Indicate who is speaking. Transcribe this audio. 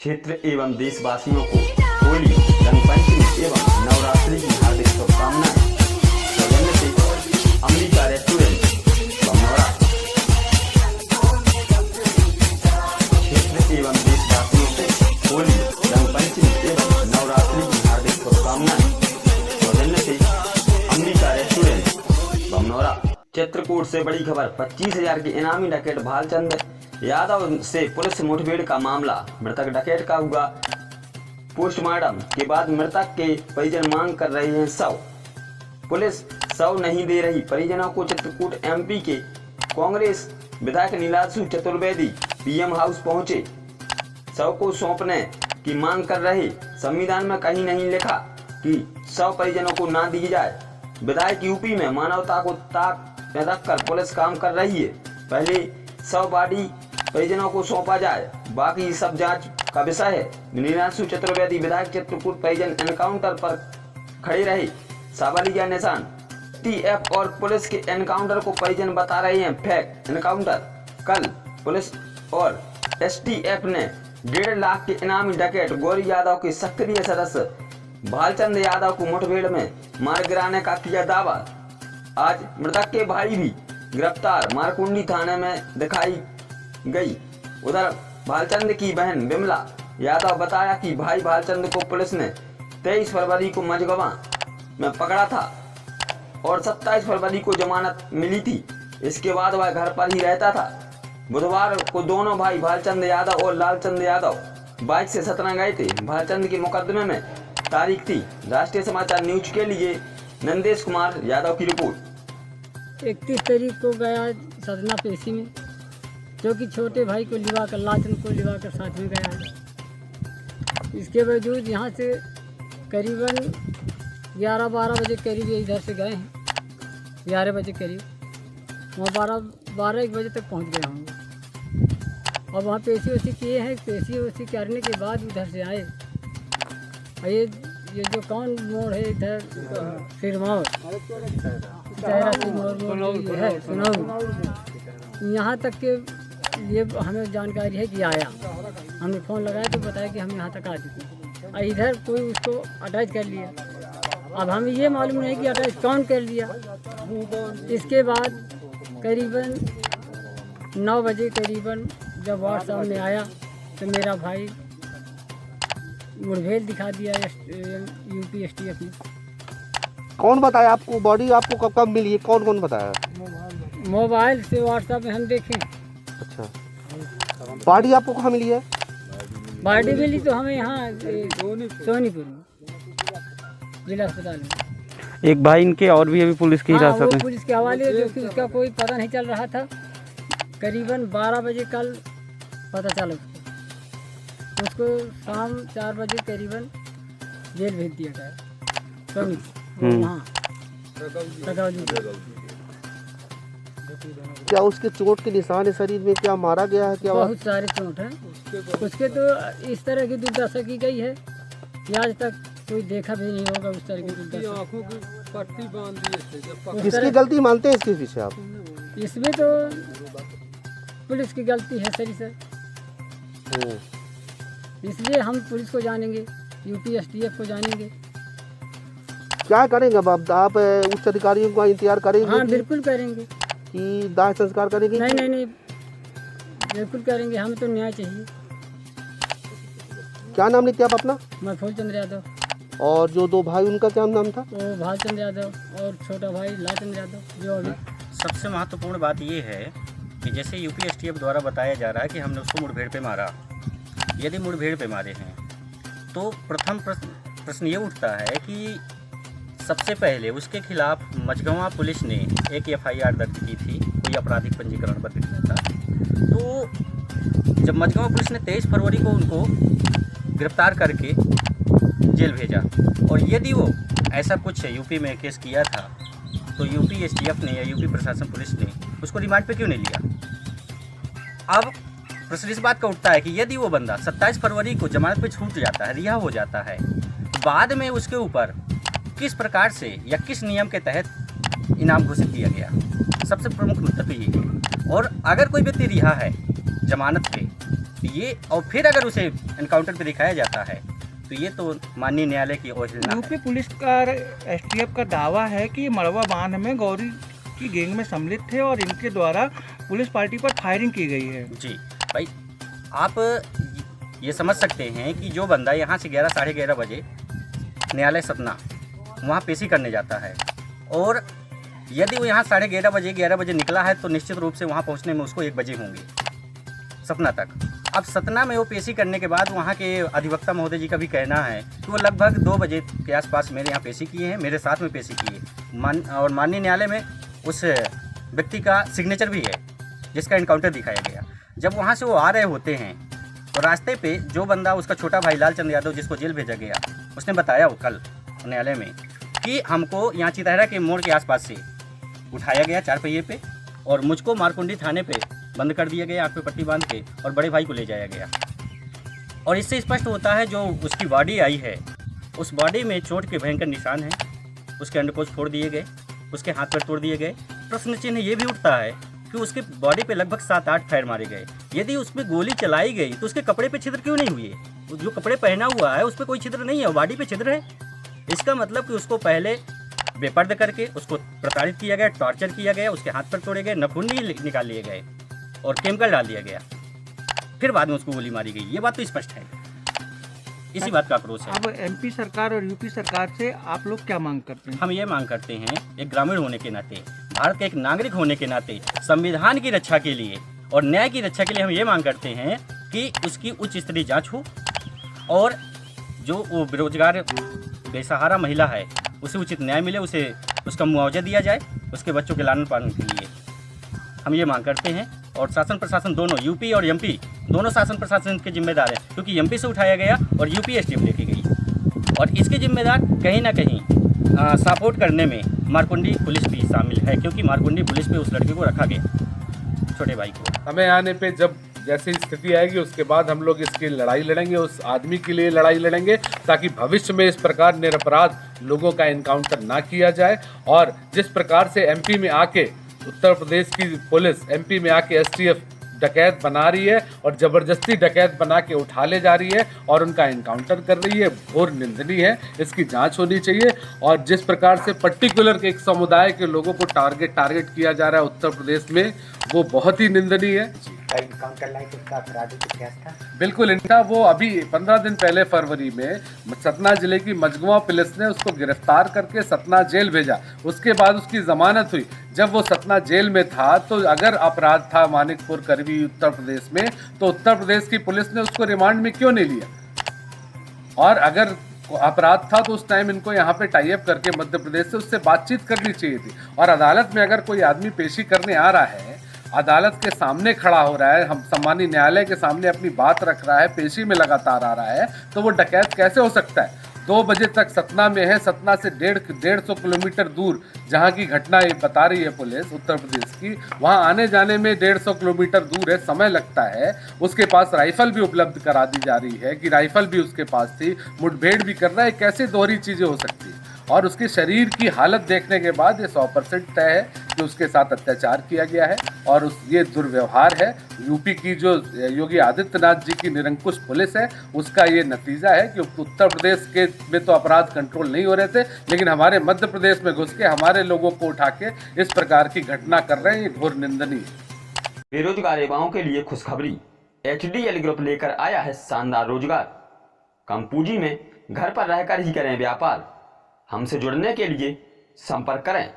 Speaker 1: क्षेत्र एवं देशवासियों को होली, रंगपंचमी एवं नवरात्रि की हार्दिक शुभकामनाएं। सौजन्य से अम्बिका रेस्टोरेंट बमनौरा। क्षेत्र एवं देशवासियों को होली, रंगपंचमी एवं नवरात्रि की हार्दिक शुभकामनाएं। सौजन्य से अम्बिका रेस्टोरेंट बमनौरा। चित्रकूट से बड़ी खबर, 25,000 के इनामी डकैत भालचंद यादव से पुलिस मुठभेड़ का मामला। मृतक डकैत का हुआ पोस्टमार्टम के बाद मृतक के परिजन मांग कर रहे हैं शव। पुलिस शव नहीं दे रही परिजनों को। चित्रकूट एमपी के कांग्रेस विधायक नीलाशु चतुर्वेदी पीएम हाउस पहुंचे, शव को सौंपने की मांग कर रहे। संविधान में कहीं नहीं लिखा कि शव परिजनों को ना दी जाए। विधायक यूपी में मानवता को ताक में रखकर पुलिस काम कर रही है। पहले शव बॉडी परिजनों को सौंपा जाए, बाकी सब जांच का विषय है। नीलाशु चतुर्वेदी विधायक चित्रकूट परिजन एनकाउंटर पर खड़े रहे, सवालिया निशान। टीएफ और पुलिस के एनकाउंटर को परिजन बता रहे हैं फेक एनकाउंटर। कल पुलिस और एसटीएफ ने 1.5 लाख के इनामी डकैत गौरी यादव के सक्रिय सदस्य भालचंद यादव को मुठभेड़ में मार गिराने का किया दावा। आज मृतक के भाई भी गिरफ्तार मारकुंडी थाने में दिखाई गई। उधर भालचंद की बहन बिमला यादव बताया कि भाई भालचंद को पुलिस ने 23 फरवरी को मझगवा में पकड़ा था और 27 फरवरी को जमानत मिली थी। इसके बाद वह घर पर ही रहता था। बुधवार को दोनों भाई भालचंद यादव और लालचंद यादव बाइक से सतना गए थे। भालचंद के मुकदमे में तारीख थी। राष्ट्रीय समाचार न्यूज के लिए नंदेश कुमार यादव की रिपोर्ट।
Speaker 2: 31 तारीख को गया सतना पेशी में, जो कि छोटे भाई को लिवा कर, लाचंद को लिवा कर साथ में गया है। इसके बावजूद यहाँ से करीबन 11-12 बजे करीब इधर से गए हैं, 11 बजे करीब। वहाँ 12-1 बजे तक पहुँच गए होंगे और वहाँ पेशी वेशी किए हैं। पेशी वेशी करने के बाद इधर से आए। ये जो कौन मोड़ है इधर सिरमौर है सुनाऊ, यहाँ तक के ये हमें जानकारी है कि आया। हमने फ़ोन लगाया तो बताया कि हम यहाँ तक आ चुके और इधर कोई उसको अटैच कर लिया। अब हमें ये मालूम नहीं कि अटैच कौन कर लिया। इसके बाद करीबन 9 बजे करीबन जब वार्ड सामने आया तो मेरा भाई मुठभेड़ दिखा दिया यूपी एसटीएफ ने।
Speaker 3: कौन बताया आपको? बॉडी आपको कब मिली है? कौन कौन बताया?
Speaker 2: मोबाइल से व्हाट्सएप में हम देखें।
Speaker 3: अच्छा, बॉडी आपको कहाँ मिली है?
Speaker 2: बॉडी मिली तो हमें यहाँ सोनीपुर में जिला अस्पताल में।
Speaker 4: एक भाई इनके और भी अभी पुलिस की हिरासत में।
Speaker 2: पुलिस के हवाले, जो कि उसका कोई पता नहीं चल रहा था। करीबन 12 बजे कल पता चला उसको शाम 4 बजे करीबन जेल भेज दिया गया। वहाँ
Speaker 3: क्या उसके चोट के निशान है शरीर में? क्या मारा गया है? क्या
Speaker 2: बहुत सारे चोट हैं उसके। तो इस तरह की दुर्दशा की गई है कि आज तक कोई देखा भी नहीं होगा उस तरह की दुर्दशा। आँखों की पट्टी बांध दी।
Speaker 3: किसकी गलती मानते हैं इसके पीछे आप?
Speaker 2: इसमें तो पुलिस की गलती है सही सर। इसलिए हम पुलिस को जानेंगे, यूपी एसटीएफ को जानेंगे।
Speaker 3: क्या करेंगे अब आप उच्च अधिकारियों का इंतजार करेंगे?
Speaker 2: हाँ बिल्कुल करेंगे।
Speaker 3: कि दाह संस्कार करेंगे?
Speaker 2: नहीं बिल्कुल करेंगे। हमें तो न्याय चाहिए।
Speaker 3: क्या नाम लेते आप अपना?
Speaker 2: मैं फूलचंद यादव।
Speaker 3: और जो 2 भाई उनका क्या नाम था?
Speaker 2: वो भालचंद यादव और छोटा भाई लालचंद यादव। जो अभी
Speaker 5: सबसे महत्वपूर्ण बात ये है कि जैसे यूपी एसटीएफ द्वारा बताया जा रहा है कि हमने उसको मुठभेड़ पे मारा। यदि मुठभेड़ पे मारे हैं तो प्रथम प्रश्न ये उठता है कि सबसे पहले उसके खिलाफ मझगवा पुलिस ने एक एफआईआर दर्ज की थी, कोई आपराधिक पंजीकरण पत्र किया था। तो जब मझगवा पुलिस ने 23 फरवरी को उनको गिरफ्तार करके जेल भेजा और यदि वो ऐसा कुछ यूपी में केस किया था तो यूपी एसटीएफ ने या यूपी प्रशासन पुलिस ने उसको रिमांड पे क्यों नहीं लिया? अब प्रश्न इस बात का उठता है कि यदि वो बंदा 27 फरवरी को जमानत पे छूट जाता है, रिहा हो जाता है, बाद में उसके ऊपर किस प्रकार से या किस नियम के तहत इनाम घोषित किया गया? सबसे प्रमुख मुद्दा तो ये है। और अगर कोई व्यक्ति रिहा है जमानत पे तो ये और फिर अगर उसे एनकाउंटर पे दिखाया जाता है तो ये तो माननीय न्यायालय की अवहेलना
Speaker 6: यूपी
Speaker 5: है।
Speaker 6: पुलिस का एसटीएफ का दावा है कि मड़वा बांध में गौरी की गैंग में सम्मिलित थे और इनके द्वारा पुलिस पार्टी पर फायरिंग की गई है।
Speaker 5: जी भाई, आप ये समझ सकते हैं कि जो बंदा यहाँ से 11 साढ़े 11 बजे न्यायालय सतना वहाँ पेशी करने जाता है और यदि वो यहाँ साढ़े 11 बजे निकला है तो निश्चित रूप से वहाँ पहुँचने में उसको 1 बजे होंगे सतना तक। अब सतना में वो पेशी करने के बाद वहाँ के अधिवक्ता महोदय जी का भी कहना है कि वो लगभग 2 बजे के आसपास मेरे यहाँ पेशी किए हैं, मेरे साथ में पेशी किए और माननीय न्यायालय में उस व्यक्ति का सिग्नेचर भी है जिसका इनकाउंटर दिखाया गया। जब वहाँ से वो आ रहे होते हैं तो रास्ते पे जो बंदा उसका छोटा भाई लालचंद यादव जिसको जेल भेजा गया, उसने बताया वो कल न्यायालय में कि हमको यहाँ चितहरा के मोड़ के आसपास से उठाया गया 4 पहिए पे और मुझको मारकुंडी थाने पे बंद कर दिया गया, आँख पे पट्टी बांध के, और बड़े भाई को ले जाया गया। और इससे स्पष्ट होता है जो उसकी बॉडी आई है उस बॉडी में चोट के भयंकर निशान हैं, उसके अंडकोश फोड़ दिए गए, उसके हाथ पैर तोड़ दिए गए। प्रश्न चिन्ह ये भी उठता है कि उसके बॉडी पे लगभग 7-8 फायर मारे गए। यदि उसमें गोली चलाई गई तो उसके कपड़े पे छिद्र क्यों नहीं हुए? जो कपड़े पहना हुआ है उस पर कोई छिद्र नहीं है, बॉडी पे छिद्र है। इसका मतलब कि उसको पहले बेपर्द करके उसको प्रताड़ित किया गया, टॉर्चर किया गया, उसके हाथ पैर तोड़े गए, नखून निकाल लिए गए और केमिकल डाल दिया गया, फिर बाद में उसको गोली मारी गई। ये बात तो स्पष्ट है, इसी बात का आक्रोश है।
Speaker 6: अब एमपी सरकार और यूपी सरकार से आप लोग क्या मांग करते हैं?
Speaker 5: हम ये मांग करते हैं, एक ग्रामीण होने के नाते, भारत के एक नागरिक होने के नाते, संविधान की रक्षा के लिए और न्याय की रक्षा के लिए हम ये मांग करते हैं कि उसकी उच्च स्तरीय जांच हो और जो वो बेरोजगार बेसहारा महिला है उसे उचित न्याय मिले, उसे उसका मुआवजा दिया जाए उसके बच्चों के लालन पालन के लिए। हम ये मांग करते हैं और शासन प्रशासन दोनों, यूपी और एमपी दोनों शासन प्रशासन के जिम्मेदार हैं, क्योंकि एमपी से उठाया गया और यूपी एसटीएफ लेके गई और इसके जिम्मेदार कहीं ना कहीं सपोर्ट करने में मारकुंडी पुलिस भी शामिल है, क्योंकि मारकुंडी पुलिस पे उस लड़के को रखा गया, छोटे भाई को।
Speaker 7: समय आने पे जब जैसी स्थिति आएगी उसके बाद हम लोग इसकी लड़ाई लड़ेंगे, उस आदमी के लिए लड़ाई लड़ेंगे ताकि भविष्य में इस प्रकार निरपराध लोगों का इनकाउंटर ना किया जाए। और जिस प्रकार से एमपी में आके उत्तर प्रदेश की पुलिस एमपी में आके एसटीएफ डकैत बना रही है और ज़बरदस्ती डकैत बना के उठा ले जा रही है और उनका इनकाउंटर कर रही है, घोर निंदनीय है। इसकी जांच होनी चाहिए। और जिस प्रकार से पर्टिकुलर एक समुदाय के लोगों को टारगेट किया जा रहा है उत्तर प्रदेश में, वो बहुत ही निंदनीय है। बिल्कुल, इनका वो अभी 15 दिन पहले फरवरी में सतना जिले की मझगुआ पुलिस ने उसको गिरफ्तार करके सतना जेल भेजा। उसके बाद उसकी जमानत हुई। जब वो सतना जेल में था तो अगर अपराध था मानिकपुर करवी उत्तर प्रदेश में, तो उत्तर प्रदेश की पुलिस ने उसको रिमांड में क्यों नहीं लिया? और अगर अपराध था तो उस टाइम इनको यहाँ पे टाई अप करके मध्य प्रदेश से उससे बातचीत करनी चाहिए थी। और अदालत में अगर कोई आदमी पेशी करने आ रहा है, अदालत के सामने खड़ा हो रहा है, हम सम्मानीय न्यायालय के सामने अपनी बात रख रहा है, पेशी में लगातार आ रहा है, तो वो डकैत कैसे हो सकता है? 2 बजे तक सतना में है, सतना से 150 किलोमीटर दूर जहाँ की घटना ये बता रही है पुलिस उत्तर प्रदेश की, वहाँ आने जाने में 150 किलोमीटर दूर है, समय लगता है। उसके पास राइफल भी उपलब्ध करा दी जा रही है कि राइफल भी उसके पास थी, मुठभेड़ भी कर रहा है। कैसे दोहरी चीज़ें हो सकती है? और उसके शरीर की हालत देखने के बाद ये 100% तय है कि उसके साथ अत्याचार किया गया है और ये दुर्व्यवहार है। यूपी की जो योगी आदित्यनाथ जी की निरंकुश पुलिस है, उसका ये नतीजा है कि उत्तर प्रदेश के में तो अपराध कंट्रोल नहीं हो रहे थे, लेकिन हमारे मध्य प्रदेश में घुस के हमारे लोगों को उठा के इस प्रकार की घटना कर रहे हैं। ये घोर निंदनीय।
Speaker 1: बेरोजगार युवाओं के लिए खुशखबरी, HDL ग्रुप लेकर आया है शानदार रोजगार। कम पूंजी में घर पर रहकर ही करें व्यापार। हमसे जुड़ने के लिए संपर्क करें